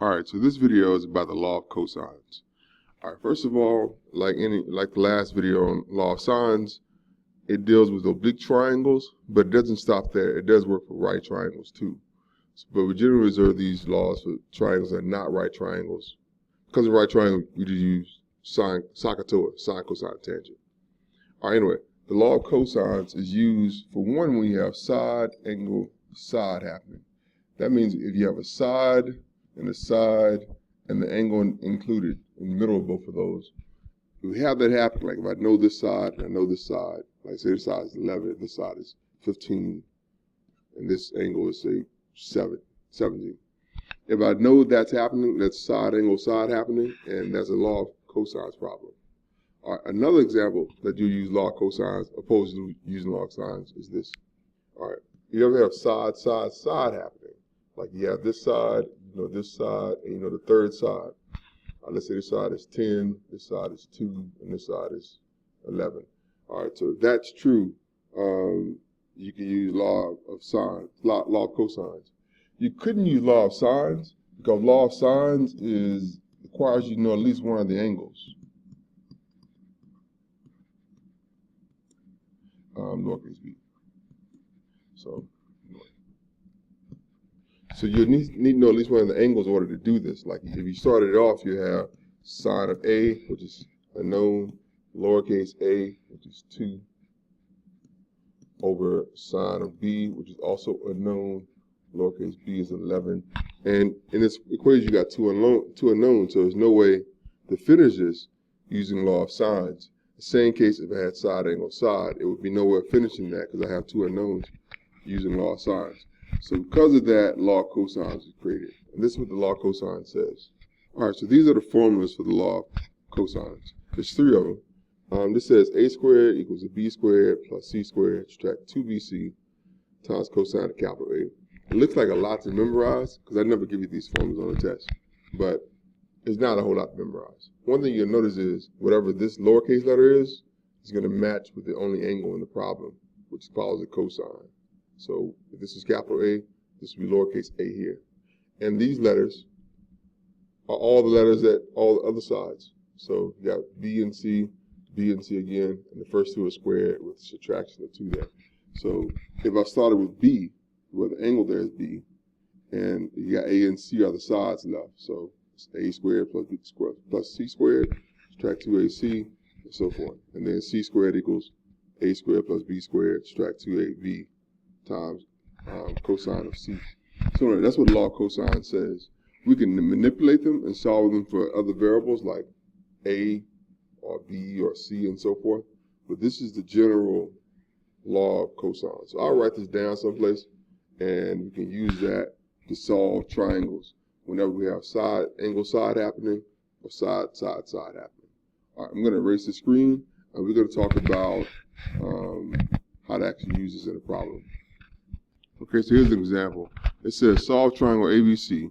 Alright, so this video is about the law of cosines. Alright, first of all, like the last video on law of sines, it deals with oblique triangles, but it doesn't stop there. It does work for right triangles too. But we generally reserve these laws for triangles that are not right triangles. Because of right triangle, we just use sine, SOHCAHTOA, sine, cosine, tangent. Alright, anyway, the law of cosines is used for one when you have side, angle, side happening. That means if you have a side and the side and the angle included in the middle of both of those, if we have that happen, like if I know this side and I know this side, like say this side is 11, this side is 15, and this angle is say 17. If I know that's happening, that's side, angle, side happening, and that's a law of cosines problem. All right, another example that you use law of cosines opposed to using law of sines is this. All right, you ever have side, side, side happening? Like you have this side, you know this side, and you know the third side. Let's say this side is 10, this side is 2, and this side is 11. All right, so if that's true, you can use law of sines, law of cosines. You couldn't use law of sines because law of sines requires you to know at least one of the angles. Lowercase b. So you need to know at least one of the angles in order to do this. Like if you started it off, you have sine of A, which is unknown, lowercase a, which is 2, over sine of B, which is also unknown, lowercase b is 11. And in this equation, you got two unknowns, so there's no way to finish this using law of sines. The same case if I had side, angle, side, it would be nowhere finishing that because I have two unknowns using law of sines. So because of that, law of cosines is created. And this is what the law of cosines says. All right, so these are the formulas for the law of cosines. There's 3 of them. This says a squared equals a b squared plus c squared, subtract 2bc times cosine of capital A. It looks like a lot to memorize because I never give you these formulas on the test. But it's not a whole lot to memorize. One thing you'll notice is whatever this lowercase letter is going to match with the only angle in the problem, which follows a cosine. So if this is capital A, this will be lowercase a here. And these letters are all the letters at all the other sides. So you got B and C again, and the first 2 are squared with subtraction of 2 there. So if I started with B, where the angle there is B, and you got A and C are the sides left. So it's A squared plus B squared plus C squared, subtract 2AC, and so forth. And then C squared equals A squared plus B squared, subtract 2AB times cosine of C. So that's what law of cosine says. We can manipulate them and solve them for other variables like A or B or C and so forth. But this is the general law of cosine. So I'll write this down someplace and we can use that to solve triangles whenever we have side, angle, side happening or side, side, side happening. All right, I'm going to erase the screen and we're going to talk about how to actually use this in a problem. Okay, so here's an example. It says solve triangle ABC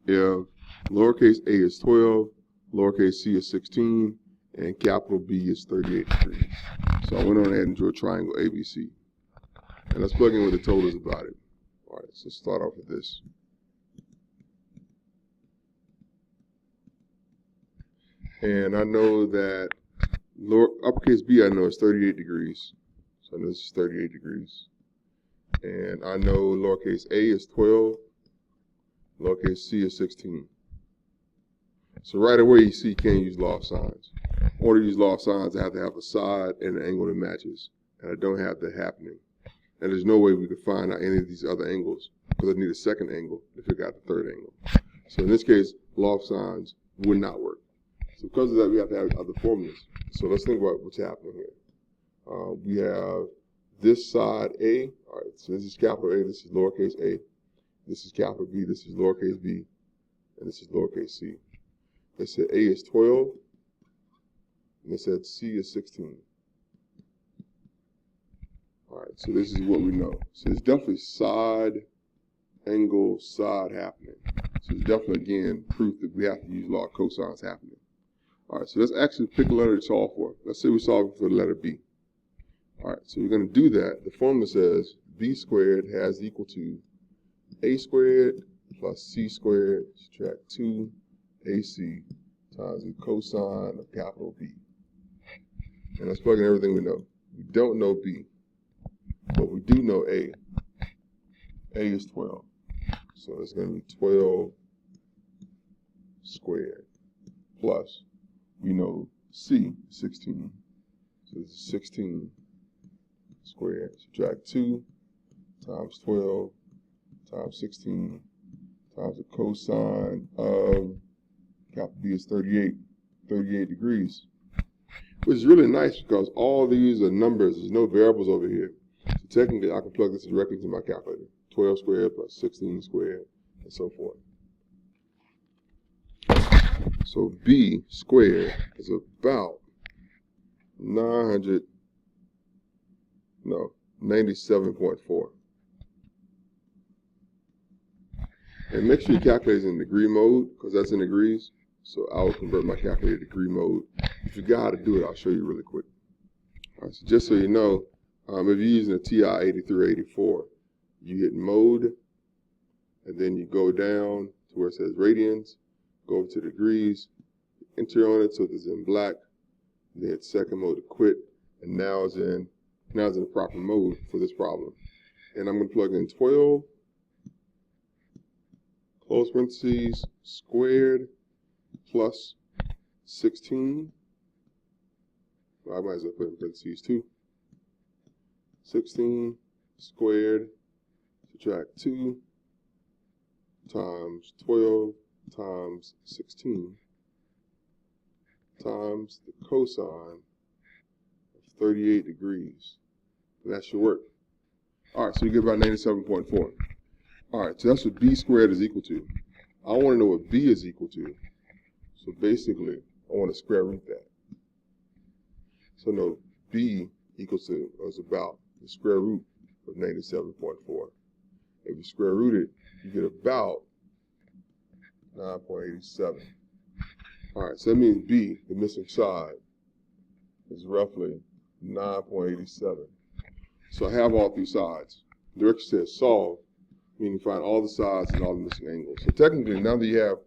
if lowercase a is 12, lowercase c is 16, and capital B is 38 degrees. So I went on ahead and drew a triangle ABC. And let's plug in what it told us about it. All right, so let's start off with this. And I know that uppercase B I know is 38 degrees. So I know this is 38 degrees. And I know lowercase a is 12, lowercase c is 16. So right away you see you can't use law of sines. In order to use law of sines, I have to have a side and an angle that matches. And I don't have that happening. And there's no way we could find out any of these other angles because I need a second angle to figure out the third angle. So in this case, law of sines would not work. So because of that, we have to have other formulas. So let's think about what's happening here. We have this side A. All right, so this is capital A, this is lowercase a. This is capital B, this is lowercase b, and this is lowercase c. They said A is 12, and they said C is 16. All right, so this is what we know. So it's definitely side, angle, side happening. So it's definitely, again, proof that we have to use law of cosines happening. All right, so let's actually pick a letter to solve for. Let's say we're solving for the letter B. All right, so we're going to do that. The formula says B squared has equal to A squared plus c squared, subtract 2ac times the cosine of capital B. And let's plug in everything we know. We don't know B, but we do know A. A is 12. So it's going to be 12 squared plus, we know C, 16. So this is 16 squared. Subtract 2 times 12 times 16 times the cosine of capital B is 38 degrees. Which is really nice because all these are numbers. There's no variables over here. So technically, I can plug this directly into my calculator. 12 squared plus 16 squared, and so forth. So B squared is about 97.4. And make sure you calculate it in degree mode, because that's in degrees. So I will convert my calculator to degree mode. If you got how to do it, I'll show you really quick. All right, so just so you know, if you're using a TI 83 or 84, you hit mode, and then you go down to where it says radians, go over to degrees, enter on it so it's in black, then hit second mode to quit, and now it's in the proper mode for this problem. And I'm going to plug in 12, close parentheses, squared, plus 16. Well, I might as well put in parentheses too. 16 squared, subtract 2 times 12 times 16 times the cosine of 38 degrees. And that should work. All right, so you get about 97.4. All right, so that's what B squared is equal to. I want to know what B is equal to. So basically, I want to square root that. So no, B equals to, is about the square root of 97.4. If you square root it, you get about 9.87. All right, so that means B, the missing side, is roughly 9.87. So I have all three sides. The direction says solve, meaning find all the sides and all the missing angles. So technically, now that you have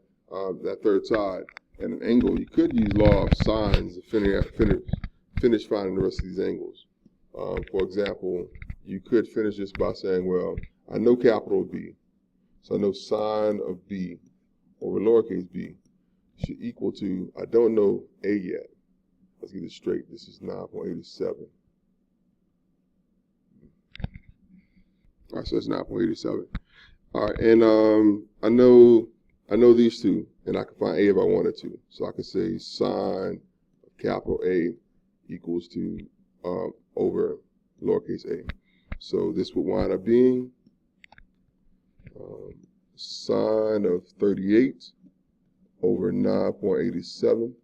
that third side and an angle, you could use law of sines to finish finding the rest of these angles. For example, you could finish this by saying, well, I know capital B, so I know sine of B over lowercase b should equal to, I don't know A yet. Let's get it straight. This is 9.87. All right, so that's 9.87. All right, and I know these two, and I can find A if I wanted to. So I can say sine of capital A equals to over lowercase a. So this would wind up being sine of 38 over 9.87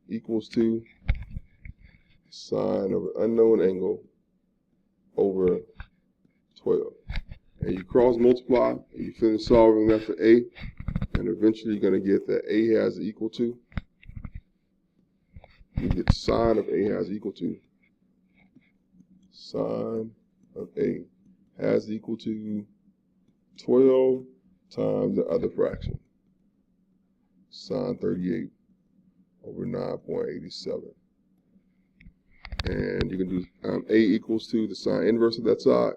equals to sine of an unknown angle over 12. And you cross multiply, and you finish solving that for A, and eventually you're going to get that A has equal to. You get sine of A has equal to. Sine of A has equal to 12 times the other fraction. Sine 38 over 9.87. And you can do A equals to the sine inverse of that side,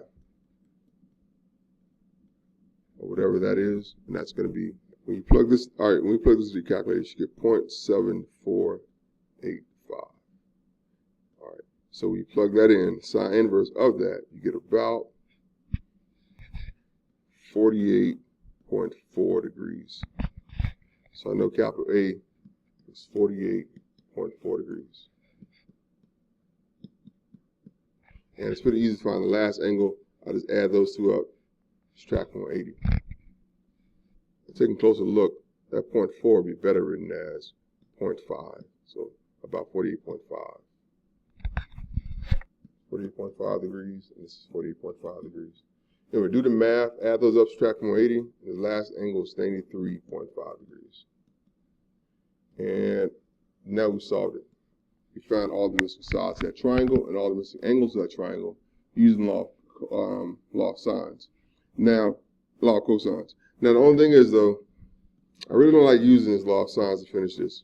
or whatever that is, and that's going to be, when you plug this, all right, when you plug this into your calculator, you get 0.7485. All right, so when you plug that in, sine inverse of that, you get about 48.4 degrees. So I know capital A is 48.4 degrees. And it's pretty easy to find the last angle. I just add those two up, subtract 180. Taking a closer look, that 0.4 would be better written as 0.5. So about 48.5. 48.5 degrees, and this is 48.5 degrees. Anyway, do the math, add those up, subtract 180. The last angle is 93.5 degrees. And now we solved it. We found all the missing sides of that triangle and all the missing angles of that triangle using law of sines. Now, law of cosines. Now, the only thing is, though, I really don't like using this law of sines to finish this.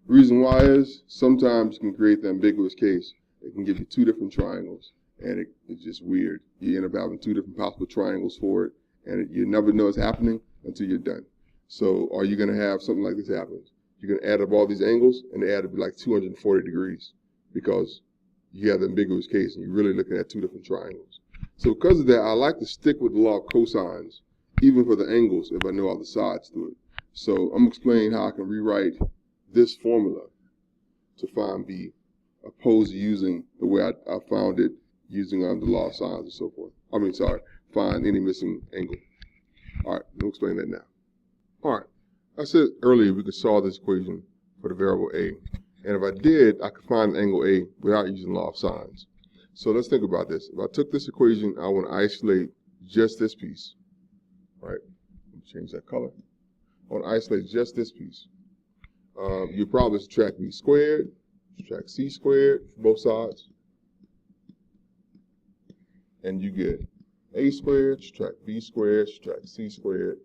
The reason why is sometimes you can create the ambiguous case. It can give you two different triangles, and it's just weird. You end up having two different possible triangles for it, and you never know it's happening until you're done. So are you going to have something like this happen? You're going to add up all these angles, and they add up like 240 degrees because you have the ambiguous case, and you're really looking at two different triangles. So because of that, I like to stick with the law of cosines, even for the angles, if I know all the sides to it. So I'm explaining how I can rewrite this formula to find B, opposed to using the way I found it using the law of sines and so forth. Find any missing angle. All right, we'll explain that now. All right, I said earlier we could solve this equation for the variable A. And if I did, I could find the angle A without using law of sines. So let's think about this. If I took this equation, I want to isolate just this piece. Right? Change that color. I want to isolate just this piece. You probably subtract B squared, subtract C squared for both sides. And you get A squared, subtract B squared, subtract C squared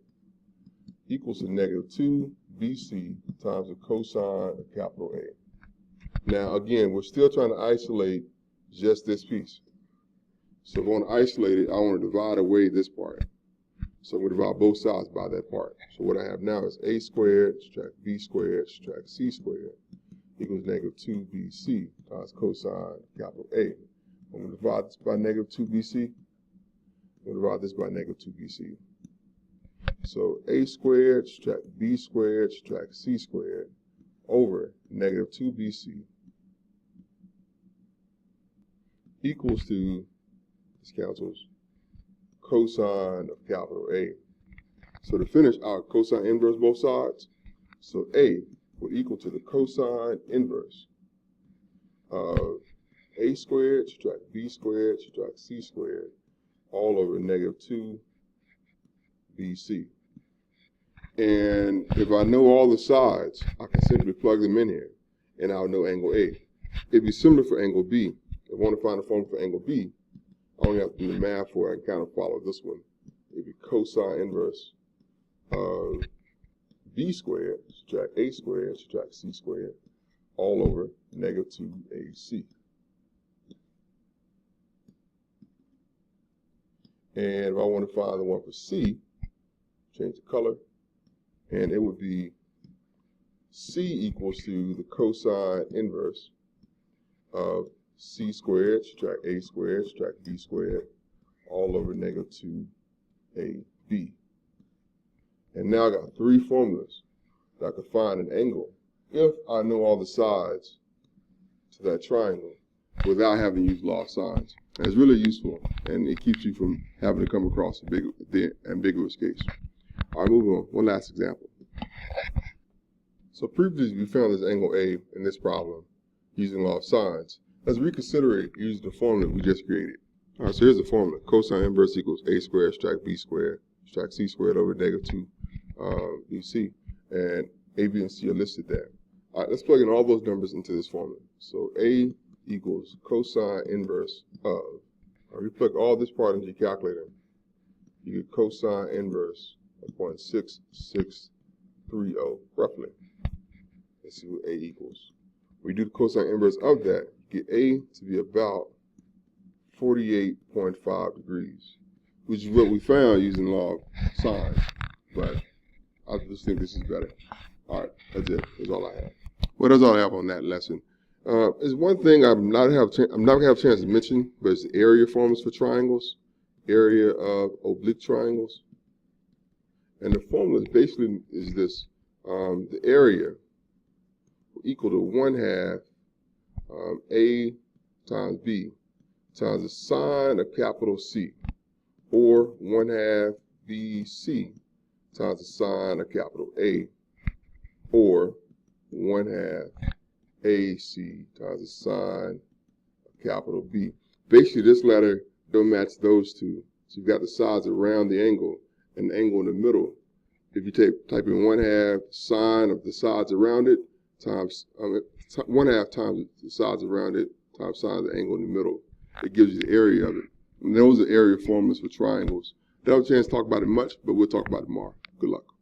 equals to negative 2 BC times the cosine of capital A. Now, again, we're still trying to isolate just this piece. So if I want to isolate it, I want to divide away this part. So I'm going to divide both sides by that part. So what I have now is A squared, subtract B squared, subtract C squared equals negative 2 BC times cosine of capital A. I'm going to divide this by negative 2 BC. I'm going to divide this by negative 2 BC. So A squared, subtract B squared, subtract C squared over negative 2 BC equals to, this cancels, cosine of capital A. So to finish, our cosine inverse both sides. So A would equal to the cosine inverse of A squared, subtract B squared, subtract C squared, all over negative 2 BC. And if I know all the sides, I can simply plug them in here, and I'll know angle A. It'd be similar for angle B. If I want to find a formula for angle B, I only have to do the math for it. I can kind of follow this one. It'd be cosine inverse of B squared, subtract A squared, subtract C squared, all over negative 2AC. And if I want to find the one for C, change the color, and it would be C equals to the cosine inverse of C squared, subtract A squared, subtract B squared, all over negative 2AB. And now I got three formulas that I could find an angle if I know all the sides to that triangle without having to use law of sines. And it's really useful, and it keeps you from having to come across the ambiguous case. All right, moving on. One last example. So previously we found this angle A in this problem using law of sines. Let's reconsider it using the formula we just created. All right, so here's the formula. Cosine inverse equals A squared, subtract B squared, subtract C squared over negative 2 BC. And A, B, and C are listed there. All right, let's plug in all those numbers into this formula. So A equals cosine inverse of, all right, we plug all this part into your calculator. You get cosine inverse of 0.6630, roughly. Let's see what A equals. We do the cosine inverse of that, get A to be about 48.5 degrees, which is what we found using law of sines. But I just think this is better. All right, that's it. That's all I have. Well, that's all I have on that lesson. There's one thing I'm not gonna have a chance to mention, but it's the area formulas for triangles, area of oblique triangles. And the formula basically is this: the area equal to 1/2 A times B times the sine of capital C, or 1/2 BC times the sine of capital A, or 1/2 AC times the sine of capital B. Basically, this letter don't match those two. So you've got the sides around the angle and the angle in the middle. If you type in 1/2 sine of the sides around it times 1/2 times the sides around it times sine of the angle in the middle, it gives you the area of it. And those are area formulas for triangles. Don't have a chance to talk about it much, but we'll talk about it tomorrow. Good luck.